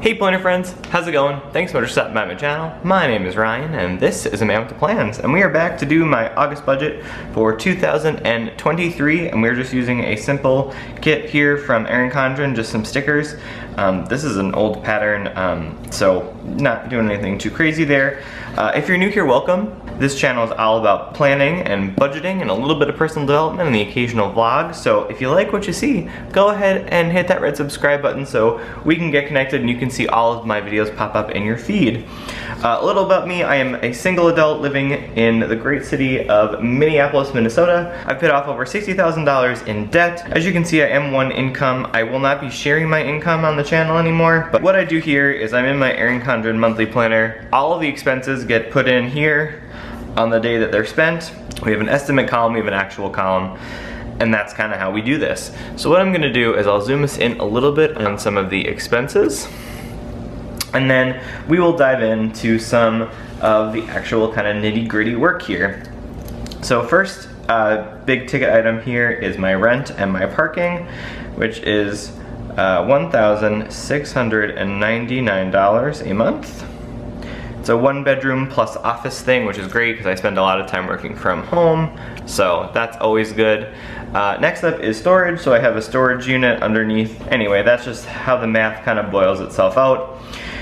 Hey planner friends, how's it going? Thanks so much for stopping by my channel. My name is Ryan and this is A Man With The Plans, and we are back to do my August budget for 2023, and we're just using a simple kit here from Erin Condren, just some stickers. This is an old pattern, so not doing anything too crazy there. If you're new here, welcome. This channel is all about planning and budgeting and a little bit of personal development and the occasional vlog. So if you like what you see, go ahead and hit that red subscribe button so we can get connected and you can see all of my videos pop up in your feed. A little about me, I am a single adult living in the great city of Minneapolis, Minnesota. I've paid off over $60,000 in debt. As you can see, I am one income. I will not be sharing my income on the channel anymore, but what I do here is I'm in my Erin Condren monthly planner. All of the expenses get put in here on the day that they're spent. We have an estimate column, we have an actual column, and that's kind of how we do this. So what I'm gonna do is I'll zoom us in a little bit on some of the expenses, and then we will dive into some of the actual kind of nitty-gritty work here. So first, big ticket item here is my rent and my parking, which is $1,699 a month. It's a one bedroom plus office thing, which is great because I spend a lot of time working from home, so that's always good. Next up is storage, so I have a storage unit underneath. Anyway, that's just how the math kind of boils itself out.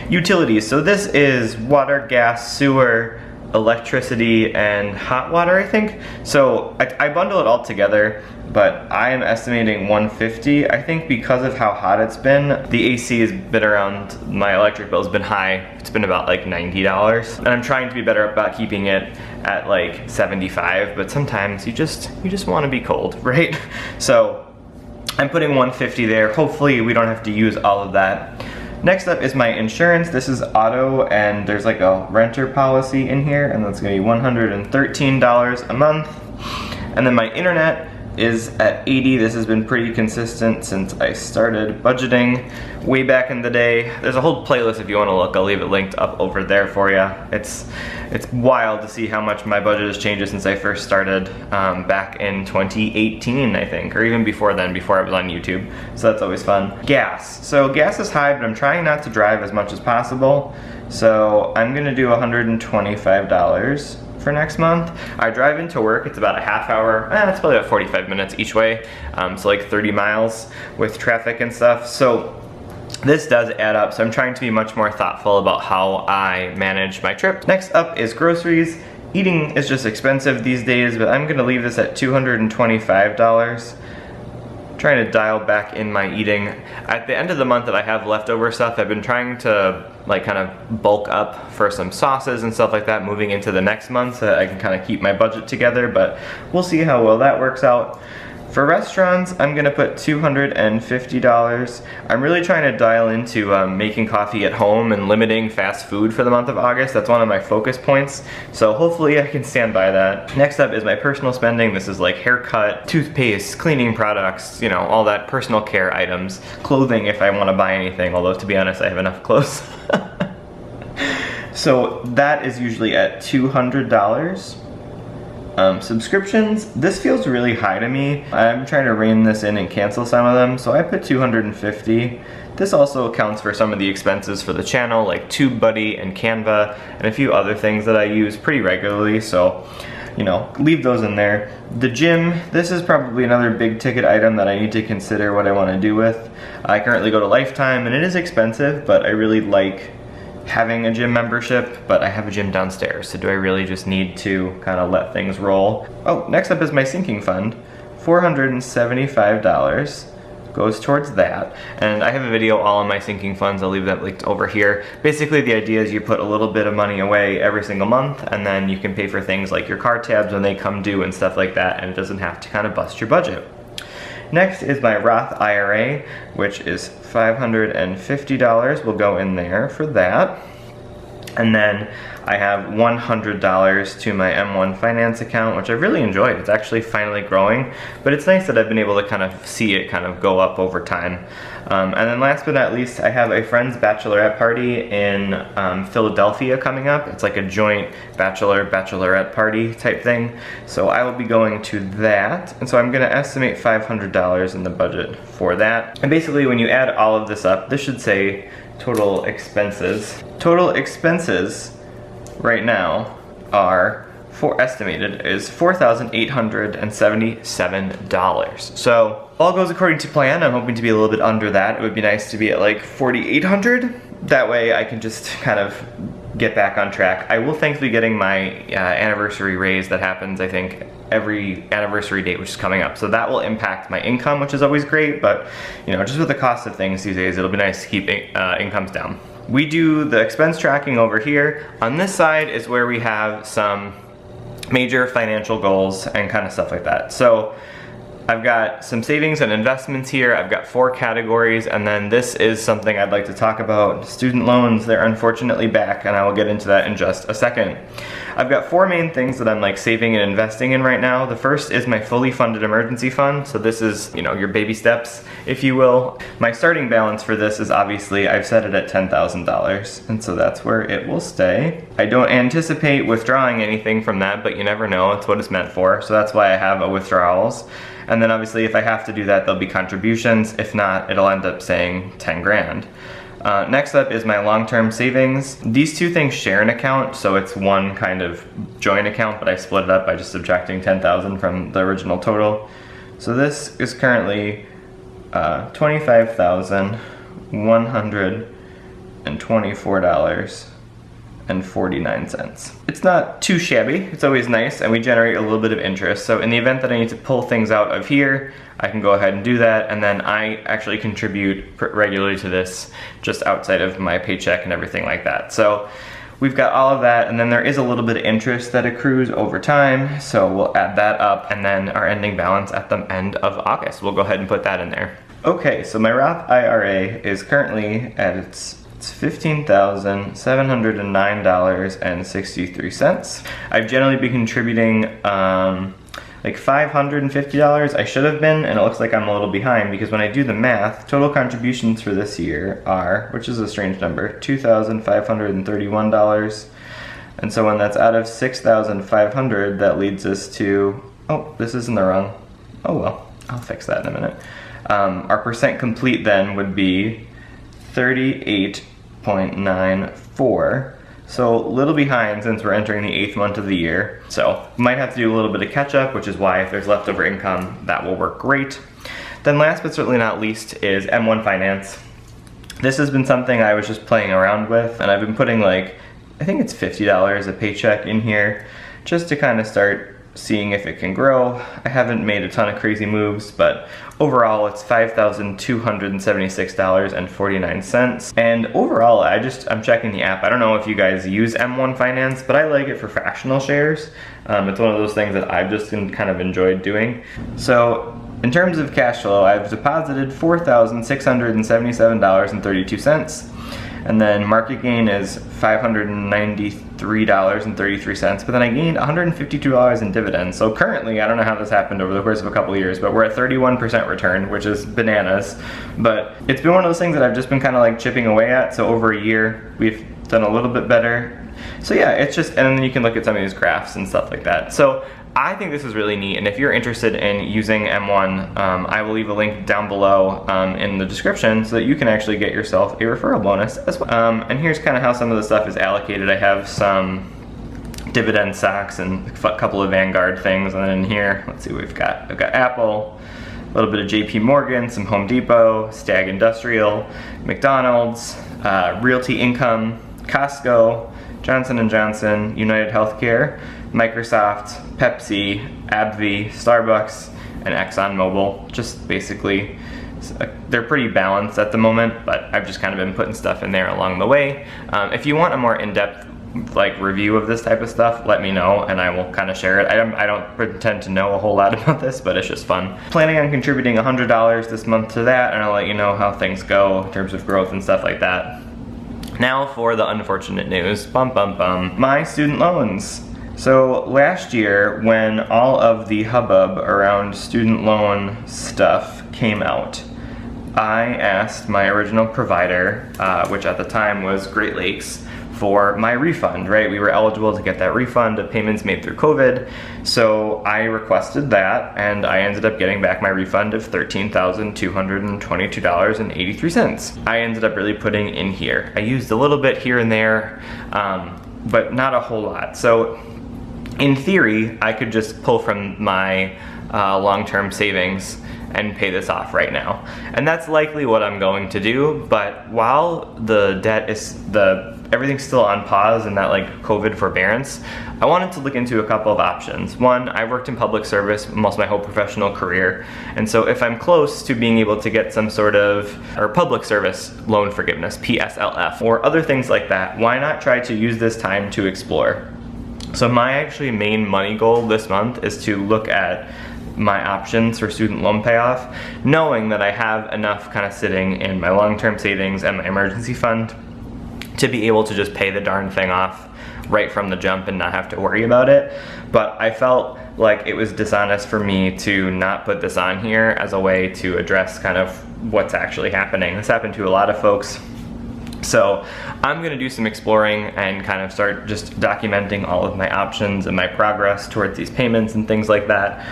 Utilities, so this is water, gas, sewer, electricity, and hot water, I think. So I bundle it all together, but I am estimating $150. I think because of how hot it's been, the AC has been around, my electric bill's been high. It's been about like $90. And I'm trying to be better about keeping it at like 75, but sometimes you just want to be cold, right? So I'm putting $150 there. Hopefully we don't have to use all of that. Next up is my insurance. This is auto, and there's like a renter policy in here, and that's gonna be $113 a month. And then my internet is at 80. This has been pretty consistent since I started budgeting way back in the day. There's a whole playlist if you want to look. I'll leave it linked up over there for you. It's wild to see how much my budget has changed since I first started back in 2018, I think, or even before then, before I was on YouTube. So that's always fun. Gas. So gas is high, but I'm trying not to drive as much as possible. So I'm gonna do $125 for next month. I drive into work, it's about a half hour, it's probably about 45 minutes each way, so like 30 miles with traffic and stuff. So this does add up, so I'm trying to be much more thoughtful about how I manage my trip. Next up is groceries. Eating is just expensive these days, but I'm gonna leave this at $225. Trying to dial back in my eating. At the end of the month, if I have leftover stuff, I've been trying to like kind of bulk up for some sauces and stuff like that moving into the next month so that I can kind of keep my budget together, but we'll see how well that works out. For restaurants, I'm gonna put $250. I'm really trying to dial into making coffee at home and limiting fast food for the month of August. That's one of my focus points, so hopefully I can stand by that. Next up is my personal spending. This is like haircut, toothpaste, cleaning products, you know, all that personal care items. Clothing if I wanna buy anything, although to be honest, I have enough clothes. So that is usually at $200. Subscriptions, this feels really high to me. I'm trying to rein this in and cancel some of them, so I put $250. This also accounts for some of the expenses for the channel, like TubeBuddy and Canva, and a few other things that I use pretty regularly, so you know, leave those in there. The gym, this is probably another big ticket item that I need to consider what I want to do with. I currently go to Lifetime, and it is expensive, but I really like having a gym membership, but I have a gym downstairs, so do I really just need to kind of let things roll? Oh, next up is my sinking fund. $475 goes towards that, and I have a video all on my sinking funds. I'll leave that linked over here. Basically, the idea is you put a little bit of money away every single month, and then you can pay for things like your car tabs when they come due and stuff like that, and it doesn't have to kind of bust your budget. Next is my Roth IRA, which is $550 will go in there for that. And then I have $100 to my M1 finance account, which I've really enjoyed. It's actually finally growing, but it's nice that I've been able to kind of see it kind of go up over time. And then last but not least, I have a friend's bachelorette party in Philadelphia coming up. It's like a joint bachelorette party type thing. So I will be going to that. And so I'm gonna estimate $500 in the budget for that. And basically when you add all of this up, this should say total expenses. Total expenses right now are estimated is $4,877. So all goes according to plan. I'm hoping to be a little bit under that. It would be nice to be at like 4,800. That way I can just kind of get back on track. I will thankfully getting my anniversary raise that happens, I think, every anniversary date which is coming up. So that will impact my income, which is always great, but you know, just with the cost of things these days, it'll be nice to keep incomes down. We do the expense tracking over here. On this side is where we have some major financial goals and kind of stuff like that. So I've got some savings and investments here. I've got 4 categories, and then this is something I'd like to talk about. Student loans, they're unfortunately back, and I will get into that in just a second. I've got 4 main things that I'm like saving and investing in right now. The first is my fully funded emergency fund. So this is, you know, your baby steps, if you will. My starting balance for this is obviously, I've set it at $10,000, and so that's where it will stay. I don't anticipate withdrawing anything from that, but you never know, it's what it's meant for. So that's why I have a withdrawals. And then obviously if I have to do that, there'll be contributions. If not, it'll end up saying 10 grand. Next up is my long-term savings. These 2 things share an account, so it's one kind of joint account, but I split it up by just subtracting 10,000 from the original total. So this is currently $25,124.49. It's not too shabby, it's always nice, and we generate a little bit of interest. So in the event that I need to pull things out of here, I can go ahead and do that, and then I actually contribute regularly to this just outside of my paycheck and everything like that. So we've got all of that, and then there is a little bit of interest that accrues over time, so we'll add that up, and then our ending balance at the end of August. We'll go ahead and put that in there. Okay, so my Roth IRA is currently at its $15,709.63. I've generally been contributing like $550. I should have been, and it looks like I'm a little behind because when I do the math, total contributions for this year are, which is a strange number, $2,531. And so when that's out of 6,500, that leads us to, oh, this is in the wrong. Oh well, I'll fix that in a minute. Our percent complete then would be 38.94. So a little behind since we're entering the 8th month of the year. So might have to do a little bit of catch up, which is why if there's leftover income, that will work great. Then last but certainly not least is M1 Finance. This has been something I was just playing around with, and I've been putting like, I think it's $50 a paycheck in here just to kind of start seeing if it can grow. I haven't made a ton of crazy moves, but overall it's $5,276.49. And overall, I'm checking the app. I don't know if you guys use M1 Finance, but I like it for fractional shares. It's one of those things that I've just kind of enjoyed doing. So in terms of cash flow, I've deposited $4,677.32. And then market gain is $593.33, but then I gained $152 in dividends. So currently, I don't know how this happened over the course of a couple of years, but we're at 31% return, which is bananas. But it's been one of those things that I've just been kind of like chipping away at. So over a year, we've done a little bit better. So yeah, it's just, and then you can look at some of these graphs and stuff like that. So I think this is really neat, and if you're interested in using M1, I will leave a link down below in the description so that you can actually get yourself a referral bonus as well. And here's kind of how some of the stuff is allocated. I have some dividend stocks and a couple of Vanguard things, and then in here, let's see what we've got. I've got Apple, a little bit of JP Morgan, some Home Depot, Stag Industrial, McDonald's, Realty Income, Costco, Johnson & Johnson, United Healthcare, Microsoft, Pepsi, AbbVie, Starbucks, and ExxonMobil. Just basically, they're pretty balanced at the moment, but I've just kind of been putting stuff in there along the way. If you want a more in-depth like review of this type of stuff, let me know and I will kind of share it. I don't pretend to know a whole lot about this, but it's just fun. Planning on contributing $100 this month to that, and I'll let you know how things go in terms of growth and stuff like that. Now for the unfortunate news. Bum bum bum. My student loans. So last year, when all of the hubbub around student loan stuff came out, I asked my original provider, which at the time was Great Lakes, for my refund, right? We were eligible to get that refund of payments made through COVID. So I requested that, and I ended up getting back my refund of $13,222.83. I ended up really putting in here. I used a little bit here and there, but not a whole lot. So in theory, I could just pull from my long-term savings and pay this off right now. And that's likely what I'm going to do, but while the debt is, everything's still on pause and that like COVID forbearance, I wanted to look into a couple of options. One, I worked in public service most of my whole professional career, and so if I'm close to being able to get some sort of, or public service loan forgiveness, PSLF, or other things like that, why not try to use this time to explore? So my actually main money goal this month is to look at my options for student loan payoff, knowing that I have enough kind of sitting in my long-term savings and my emergency fund to be able to just pay the darn thing off right from the jump and not have to worry about it. But I felt like it was dishonest for me to not put this on here as a way to address kind of what's actually happening. This happened to a lot of folks. So I'm gonna do some exploring and kind of start just documenting all of my options and my progress towards these payments and things like that.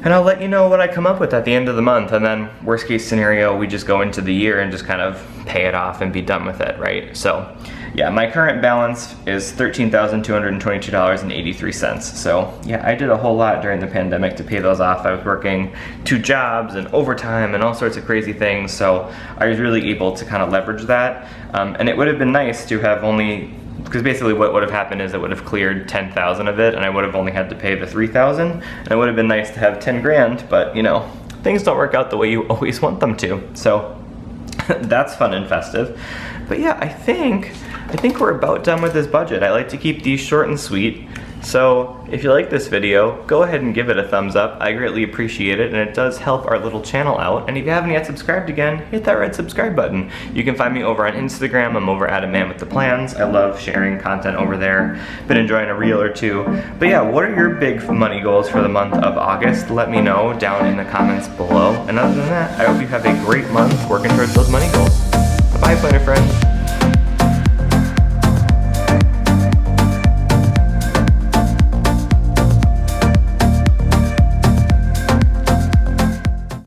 And I'll let you know what I come up with at the end of the month, and then worst case scenario, we just go into the year and just kind of pay it off and be done with it, right? So yeah, my current balance is $13,222.83. So yeah, I did a whole lot during the pandemic to pay those off. I was working 2 jobs and overtime and all sorts of crazy things, so I was really able to kind of leverage that. And it would have been nice to have only, because basically what would have happened is it would have cleared 10,000 of it and I would have only had to pay the 3,000, and it would have been nice to have 10 grand, but you know, things don't work out the way you always want them to. So that's fun and festive. But yeah, I think we're about done with this budget. I like to keep these short and sweet. So if you like this video, go ahead and give it a thumbs up. I greatly appreciate it, and it does help our little channel out. And if you haven't yet subscribed again, hit that red subscribe button. You can find me over on Instagram. I'm over at @amanwiththeplans. I love sharing content over there. Been enjoying a reel or two. But yeah, what are your big money goals for the month of August? Let me know down in the comments below. And other than that, I hope you have a great month working towards those money goals. Bye, planner friends.